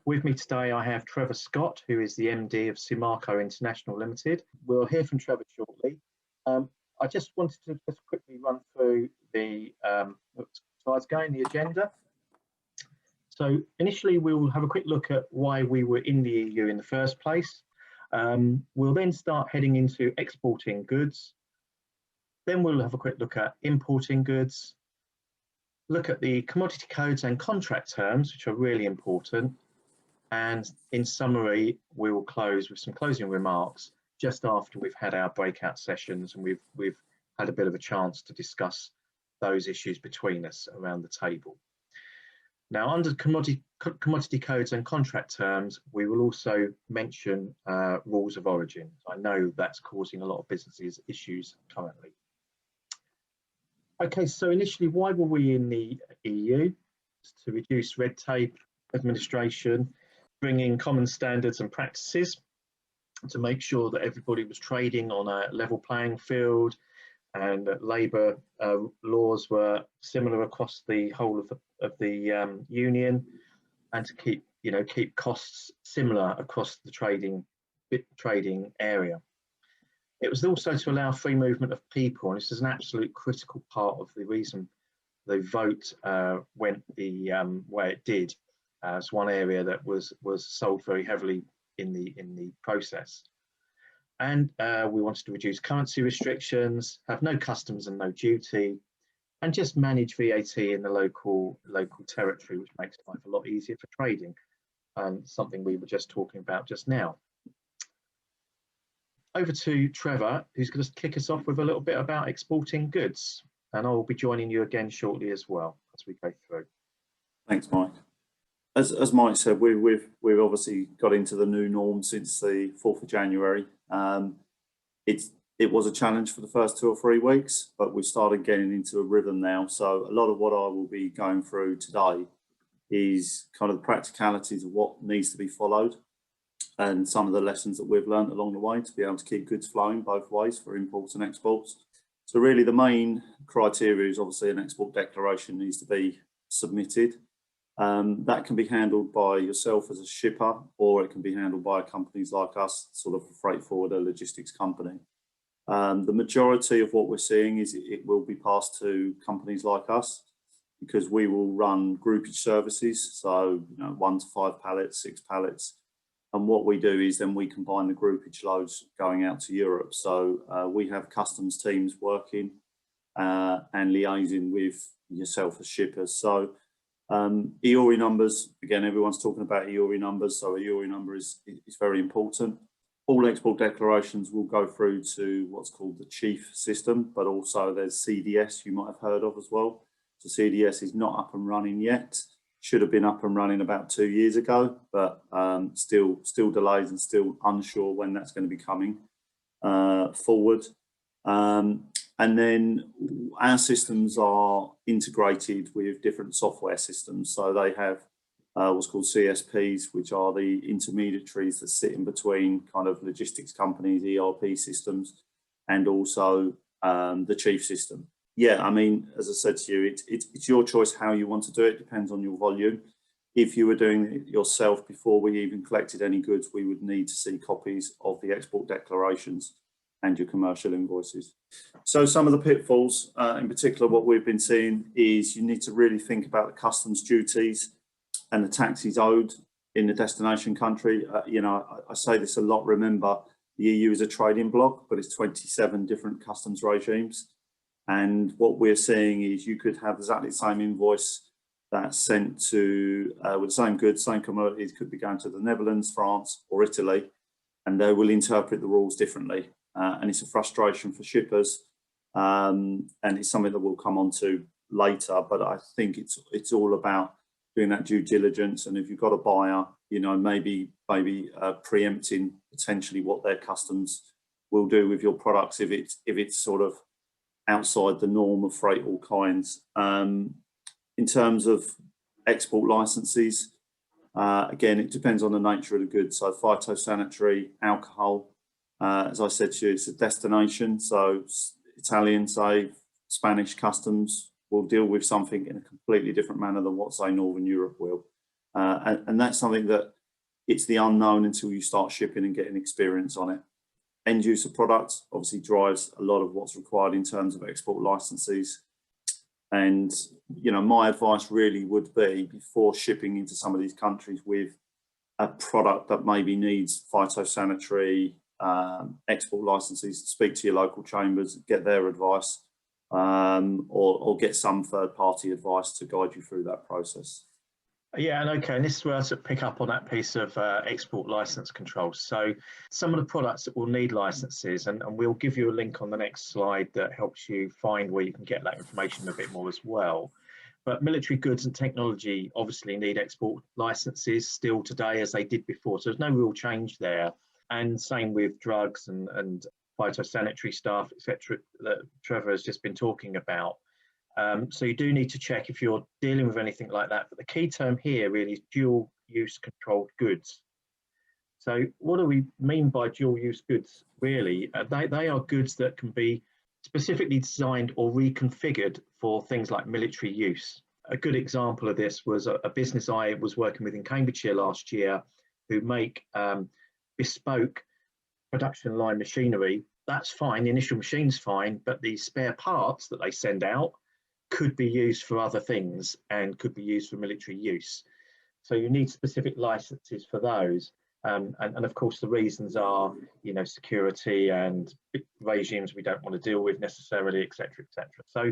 With me today, I have Trevor Scott, who is the MD of Simarco International Limited. We'll hear from Trevor shortly. I just wanted to just quickly run through the slides going, the agenda. So initially, we'll have a quick look at why we were in the EU in the first place. We'll then start heading into exporting goods. Then we'll have a quick look at importing goods, look at the commodity codes and contract terms, which are really important. And in summary, we will close with some closing remarks just after we've had our breakout sessions and we've had a bit of a chance to discuss those issues between us around the table. Now, under commodity codes and contract terms, we will also mention rules of origin. I know that's causing a lot of businesses issues currently. Okay, so initially, why were we in the EU? To reduce red tape, administration, bring in common standards and practices to make sure that everybody was trading on a level playing field and that labour laws were similar across the whole of the union, and to keep costs similar across the trading area. It was also to allow free movement of people, and this is an absolute critical part of the reason the vote went the way it did. It's one area that was sold very heavily in the process. And we wanted to reduce currency restrictions, have no customs and no duty, and just manage VAT in the local territory, which makes life a lot easier for trading. Something we were just talking about just now. Over to Trevor, who's going to kick us off with a little bit about exporting goods. And I'll be joining you again shortly as well as we go through. Thanks, Mike. As Mike said, we've obviously got into the new norm since the 4th of January. It was a challenge for the first 2 or 3 weeks, but we started getting into a rhythm now. So a lot of what I will be going through today is kind of the practicalities of what needs to be followed and some of the lessons that we've learned along the way to be able to keep goods flowing both ways for imports and exports. So really the main criteria is obviously an export declaration needs to be submitted. That can be handled by yourself as a shipper, or it can be handled by companies like us, sort of a freight forwarder logistics company. The majority of what we're seeing is it will be passed to companies like us because we will run groupage services. So 1 to 5 pallets, 6 pallets. And what we do is then we combine the groupage loads going out to Europe. So we have customs teams working and liaising with yourself as shippers. So EORI numbers, again, everyone's talking about EORI numbers, so a EORI number is very important. All export declarations will go through to what's called the chief system, but also there's CDS you might have heard of as well. So CDS is not up and running yet, should have been up and running about 2 years ago, but still delays and still unsure when that's going to be coming forward. And then our systems are integrated with different software systems. So they have what's called CSPs, which are the intermediaries that sit in between kind of logistics companies, ERP systems, and also the chief system. Yeah, I mean, as I said to you, it's your choice how you want to do it. Depends on your volume. If you were doing it yourself before we even collected any goods, we would need to see copies of the export declarations and your commercial invoices. So some of the pitfalls, in particular, what we've been seeing is you need to really think about the customs duties and the taxes owed in the destination country. I say this a lot. Remember, the EU is a trading bloc, but it's 27 different customs regimes. And what we're seeing is you could have exactly the same invoice that's sent to, with the same goods, same commodities, could be going to the Netherlands, France, or Italy, and they will interpret the rules differently. And it's a frustration for shippers, and it's something that we'll come on to later. But I think it's all about doing that due diligence, and if you've got a buyer, maybe preempting potentially what their customs will do with your products if it's sort of outside the norm of freight all kinds. In terms of export licenses, again, it depends on the nature of the goods. So phytosanitary, alcohol. As I said to you, it's a destination. So Italian, say, Spanish customs will deal with something in a completely different manner than what, say, Northern Europe will. And that's something that it's the unknown until you start shipping and getting experience on it. End user products obviously drives a lot of what's required in terms of export licenses. And, you know, my advice really would be, before shipping into some of these countries with a product that maybe needs phytosanitary export licenses, speak to your local chambers, get their advice, or get some third-party advice to guide you through that process. Yeah, and okay, and this is where I sort of pick up on that piece of export license control. So some of the products that will need licenses, and we'll give you a link on the next slide that helps you find where you can get that information a bit more as well. But military goods and technology obviously need export licenses still today, as they did before. So there's no real change there. And same with drugs and phytosanitary stuff, etc., that Trevor has just been talking about. So you do need to check if you're dealing with anything like that. But the key term here really is dual use controlled goods. So what do we mean by dual use goods really? They are goods that can be specifically designed or reconfigured for things like military use. A good example of this was a business I was working with in Cambridgeshire last year, who make bespoke production line machinery. That's fine, the initial machine's fine, but the spare parts that they send out could be used for other things and could be used for military use. So you need specific licenses for those. And of course, the reasons are, you know, security and regimes we don't want to deal with necessarily, etc., etc. So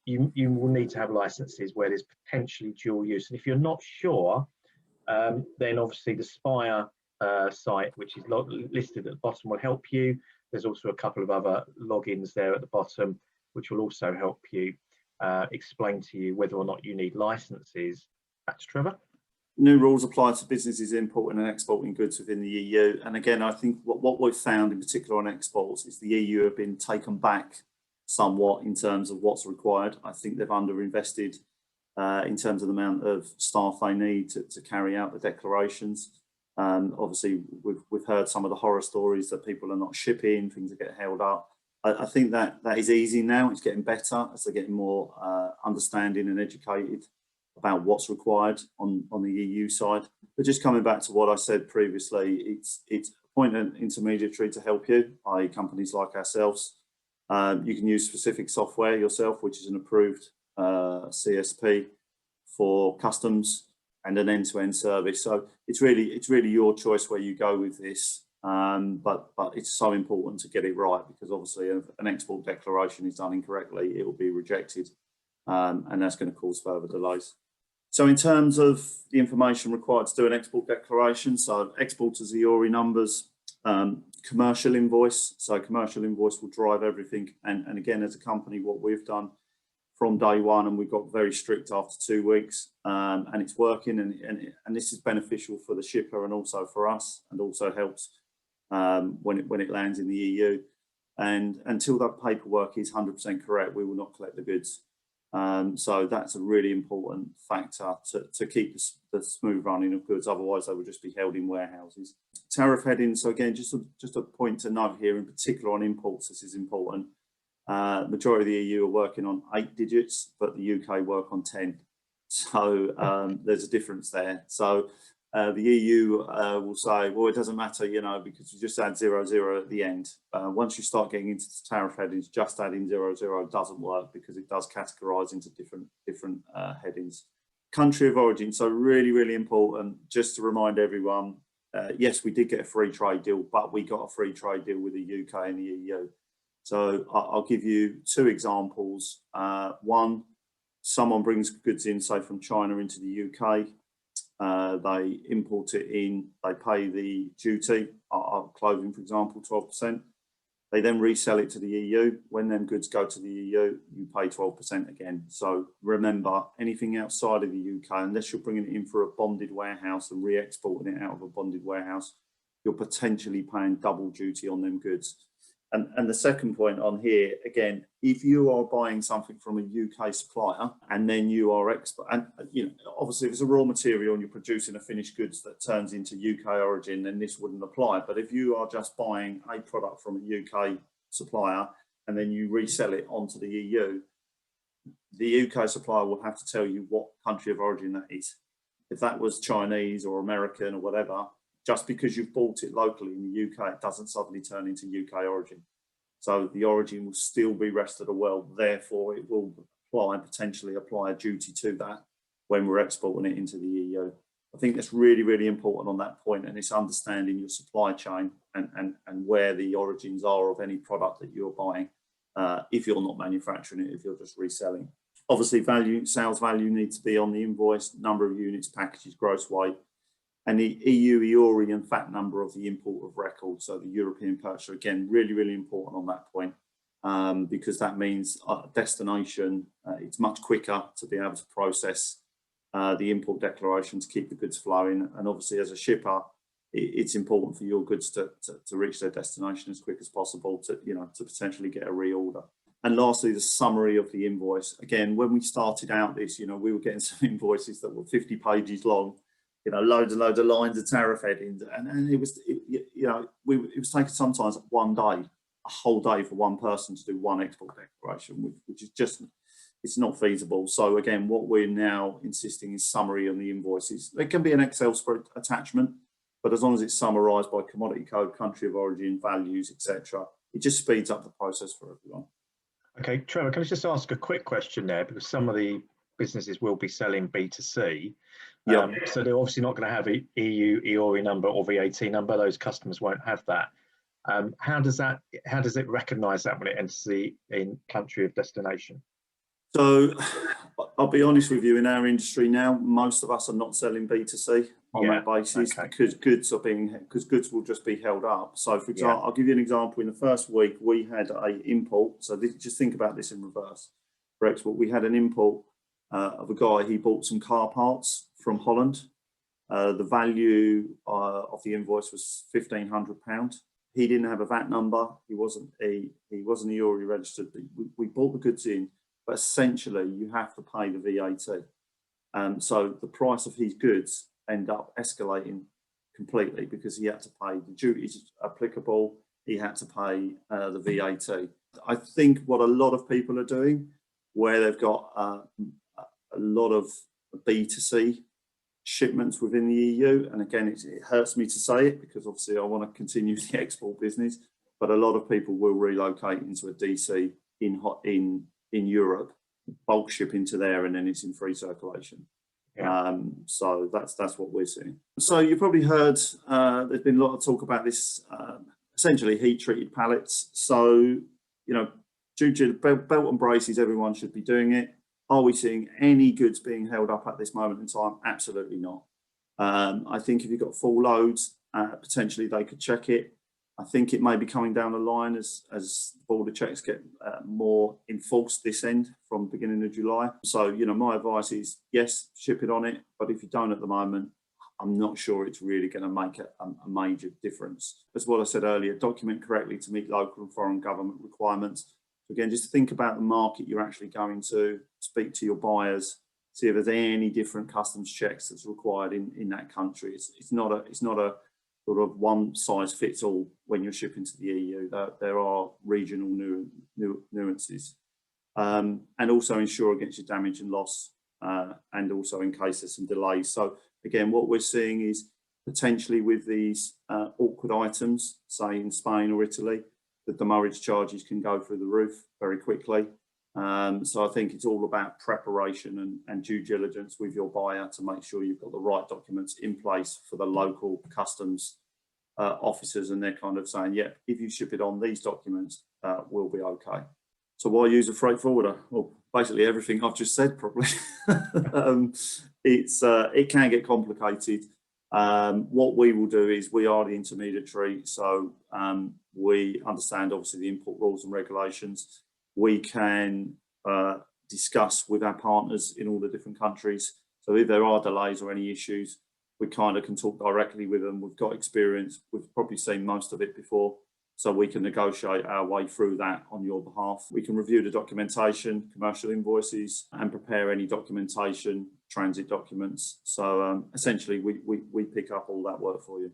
you will need to have licenses where there's potentially dual use. And if you're not sure, then obviously the Spire site, which is listed at the bottom, will help you. There's also a couple of other logins there at the bottom, which will also help you explain to you whether or not you need licenses. Back to Trevor. New rules apply to businesses importing and exporting goods within the EU. And again, I think what we've found in particular on exports is the EU have been taken back somewhat in terms of what's required. I think they've underinvested in terms of the amount of staff they need to carry out the declarations. Obviously, we've heard some of the horror stories that people are not shipping, things are getting held up. I think that is easy now. It's getting better as they're getting more understanding and educated about what's required on the EU side. But just coming back to what I said previously, it's appointing an intermediary to help you, i.e. companies like ourselves. You can use specific software yourself, which is an approved CSP for customs and an end-to-end service. So it's really your choice where you go with this. But it's so important to get it right, because obviously if an export declaration is done incorrectly, it will be rejected, and that's going to cause further delays. So in terms of the information required to do an export declaration, so exporters EORI numbers, commercial invoice. So commercial invoice will drive everything. And again, as a company, what we've done from day one, and we got very strict after 2 weeks, and it's working, and this is beneficial for the shipper and also for us, and also helps when it lands in the EU. And until that paperwork is 100% correct, we will not collect the goods. So that's a really important factor to keep the smooth running of goods. Otherwise, they would just be held in warehouses. Tariff headings. So again, just a point to note here, in particular on imports, this is important. Majority of the EU are working on 8 digits, but the UK work on 10. So there's a difference there. So the EU will say, well, it doesn't matter, you know, because you just add 00 at the end. Once you start getting into the tariff headings, just adding 00 doesn't work, because it does categorize into different headings. Country of origin. So really, really important, just to remind everyone, yes, we did get a free trade deal, but we got a free trade deal with the UK and the EU. So I'll give you 2 examples. One, someone brings goods in, say from China into the UK. They import it in, they pay the duty, our clothing, for example, 12%. They then resell it to the EU. When them goods go to the EU, you pay 12% again. So remember, anything outside of the UK, unless you're bringing it in for a bonded warehouse and re-exporting it out of a bonded warehouse, you're potentially paying double duty on them goods. And the second point on here, again, if you are buying something from a UK supplier and then you are you know, obviously if it's a raw material and you're producing a finished goods that turns into UK origin, then this wouldn't apply. But if you are just buying a product from a UK supplier and then you resell it onto the EU, the UK supplier will have to tell you what country of origin that is. If that was Chinese or American or whatever, just because you've bought it locally in the UK, it doesn't suddenly turn into UK origin. So the origin will still be rest of the world. Therefore, it will potentially apply a duty to that when we're exporting it into the EU. I think that's really, really important on that point, and it's understanding your supply chain and where the origins are of any product that you're buying, if you're not manufacturing it, if you're just reselling. Obviously, sales value needs to be on the invoice, number of units, packages, gross weight, and the EU EORI and VAT number of the import of record. So the European purchaser, again, really, really important on that point, because that means destination, it's much quicker to be able to process the import declaration to keep the goods flowing. And obviously, as a shipper, it's important for your goods to reach their destination as quick as possible to potentially get a reorder. And lastly, the summary of the invoice. Again, when we started out this, we were getting some invoices that were 50 pages long, loads and loads of lines of tariff headings, and it was taking sometimes one day, a whole day for one person to do one export declaration, which is just, it's not feasible. So again, what we're now insisting is summary on the invoices. It can be an Excel spread attachment, but as long as it's summarised by commodity code, country of origin, values, etc., it just speeds up the process for everyone. Okay, Trevor, can I just ask a quick question there, because some of the businesses will be selling B2C. So they're obviously not going to have EU EORI number or VAT number. Those customers won't have that. How does it recognise that when it enters the country of destination? So I'll be honest with you, in our industry now, most of us are not selling B2C on that basis, because goods will just be held up. So for example, I'll give you an example. In the first week, we had a import. So just think about this in reverse. For export, we had an import of a guy. He bought some car parts from Holland. The value of the invoice was £1,500. He didn't have a VAT number. He wasn't EORI registered. We bought the goods in, but essentially you have to pay the VAT. So the price of his goods end up escalating completely because he had to pay the duties applicable. He had to pay the VAT. I think what a lot of people are doing, where they've got a lot of B2C shipments within the EU, and again, it hurts me to say it because obviously I want to continue the export business, but a lot of people will relocate into a DC in Europe, bulk ship into there, and then it's in free circulation. So that's what we're seeing. So you probably heard there's been a lot of talk about this, essentially heat treated pallets. So due to belt and braces, everyone should be doing it. Are we seeing any goods being held up at this moment in time? Absolutely not. I think if you've got full loads, potentially they could check it. I think it may be coming down the line as border checks get more enforced this end from the beginning of July. So, my advice is, yes, ship it on it. But if you don't at the moment, I'm not sure it's really going to make a major difference. As what I said earlier, document correctly to meet local and foreign government requirements. Again, just think about the market you're actually going to, speak to your buyers, see if there's any different customs checks that's required in that country. It's not a sort of one size fits all when you're shipping to the EU. There are regional nuances. And also ensure against your damage and loss, and also in case there's some delays. So again, what we're seeing is potentially with these awkward items, say in Spain or Italy, that the demurrage charges can go through the roof very quickly. So I think it's all about preparation and due diligence with your buyer to make sure you've got the right documents in place for the local customs officers, and they're kind of saying, yeah, if you ship it on these documents, we'll be okay. So why use a freight forwarder? Well, basically everything I've just said, probably. It can get complicated. What we will do is we are the intermediary, so we understand obviously the import rules and regulations. We can discuss with our partners in all the different countries. So if there are delays or any issues, we kind of can talk directly with them. We've got experience. We've probably seen most of it before, so we can negotiate our way through that on your behalf. We can review the documentation, commercial invoices, and prepare any documentation, transit documents. So essentially, we pick up all that work for you.